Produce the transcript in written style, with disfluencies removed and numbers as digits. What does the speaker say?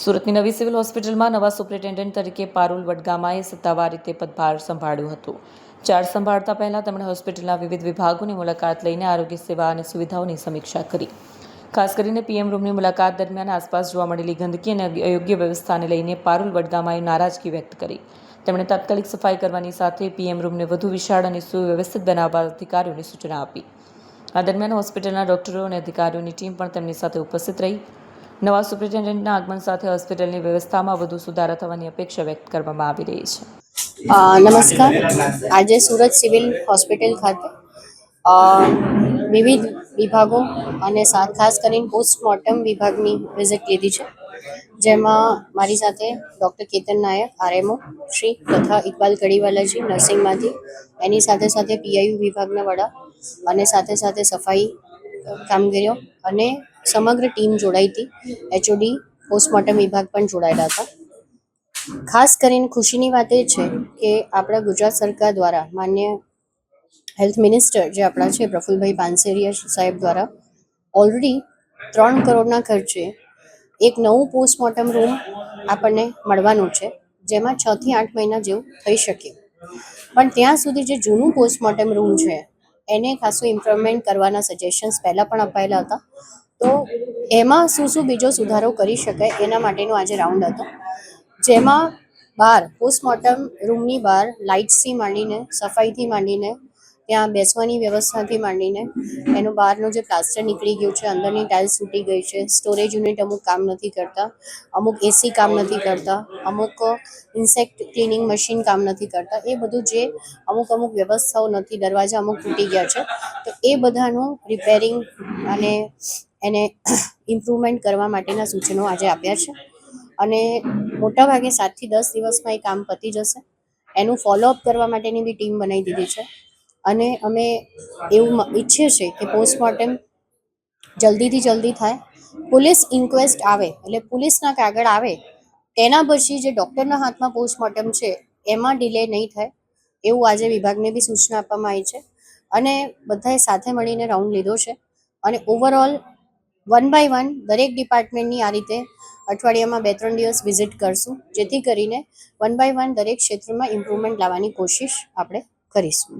સુરતની નવી સિવિલ હોસ્પિટલમાં નવા સુપ્રિન્ટેન્ડન્ટ તરીકે પારુલ વડગામાએ સત્તાવાર રીતે પદભાર સંભાળ્યો હતો। ચાર્જ સંભાળતા પહેલા તેમણે હોસ્પિટલના વિવિધ વિભાગોની મુલાકાત લઈને આરોગ્ય સેવા અને સુવિધાઓની સમીક્ષા કરી। ખાસ કરીને પીએમ રૂમની મુલાકાત દરમિયાન આસપાસ જોવા મળેલી ગંદકી અને અયોગ્ય વ્યવસ્થાને લઈને પારુલ વડગામાએ નારાજગી વ્યક્ત કરી। તેમણે તાત્કાલિક સફાઈ કરવાની સાથે પીએમ રૂમને વધુ વિશાળ અને સુવ્યવસ્થિત બનાવવા અધિકારીઓને સૂચના આપી। આ દરમિયાન હોસ્પિટલના ડોક્ટરો અને અધિકારીઓની ટીમ પણ તેમની સાથે ઉપસ્થિત રહી। નવા સુપ્રિન્ટેન્ડન્ટના આગમન સાથે હોસ્પિટલની વ્યવસ્થામાં વધુ સુધારા થવાની અપેક્ષા વ્યક્ત કરવામાં આવી રહી છે। નમસ્કાર। આજે સુરત સિવિલ હોસ્પિટલ ખાતે વિવિધ વિભાગો અને ખાસ કરીને પોસ્ટમોર્ટમ વિભાગની વિઝિટ લીધી છે, જેમાં મારી સાથે ડૉક્ટર કેતન નાયક આરએમઓ શ્રી તથા ઇકબાલ કડીવાલાજી નર્સિંગમાંથી, એની સાથે સાથે પીઆઈયુ વિભાગના વડા અને સાથે સાથે સફાઈ કામગીરીઓ અને સમગ્ર ટીમ જોડાઈ હતી। એચઓડી પોસ્ટમોર્ટમ વિભાગ પણ જોડાયેલા હતા। ખાસ કરીને ખુશીની વાત એ છે કે આપણા ગુજરાત સરકાર દ્વારા માન્ય હેલ્થ મિનિસ્ટર જે આપણા છે પ્રફુલભાઈ પાનસેરિયા સાહેબ દ્વારા ઓલરેડી 3 કરોડના ખર્ચે એક નવું પોસ્ટમોર્ટમ રૂમ આપણને મળવાનું છે, જેમાં 6 થી 8 મહિના જેવું થઈ શકે, પણ ત્યાં સુધી જે જૂનું પોસ્ટમોર્ટમ રૂમ છે એને ખાસું ઇમ્પ્રુવમેન્ટ કરવાના સજેશન્સ પહેલાં પણ અપાયેલા હતા। તો એમાં શું બીજો સુધારો કરી શકાય એના માટેનો આજે રાઉન્ડ હતો, જેમાં બહાર પોસ્ટમોર્ટમ રૂમની બહાર લાઇટ્સથી માંડીને, સફાઈથી માંડીને, ત્યાં બેસવાની વ્યવસ્થાથી માંડીને, એનું બહારનું જે પ્લાસ્ટર નીકળી ગયું છે, અંદરની ટાઇલ્સ તૂટી ગઈ છે, સ્ટોરેજ યુનિટ અમુક કામ નથી કરતા, અમુક એસી કામ નથી કરતા, અમુક ઇન્સેક્ટ ક્લિનિંગ મશીન કામ નથી કરતા, એ બધું જે અમુક વ્યવસ્થાઓ નથી, દરવાજા અમુક તૂટી ગયા છે, તો એ બધાનું રિપેરિંગ અને એને ઇમ્પ્રુવમેન્ટ કરવા માટેના સૂચનો આજે આપ્યા છે અને મોટાભાગે 7 થી 10 દિવસમાં એ કામ પતી જશે। એનું ફોલોઅપ કરવા માટેની બી ટીમ બનાવી દીધી છે અને અમે એવું ઈચ્છીએ છીએ કે પોસ્ટમોર્ટમ જલ્દીથી જલ્દી થાય, પોલીસ ઇન્ક્વેસ્ટ આવે એટલે પોલીસના કાગળ આવે તેના પછી જે ડૉક્ટરના હાથમાં પોસ્ટમોર્ટમ છે એમાં ડિલે નહીં થાય, એવું આજે વિભાગને બી સૂચના આપવામાં આવી છે અને બધાએ સાથે મળીને રાઉન્ડ લીધો છે અને ઓવરઓલ 1 by 1 દરેક ડિપાર્ટમેન્ટની આ રીતે અઠવાડિયામાં 2-3 દિવસ વિઝિટ કરશું, જેથી કરીને 1 by 1 દરેક ક્ષેત્રમાં ઇમ્પ્રુવમેન્ટ લાવવાની કોશિશ આપણે કરીશું।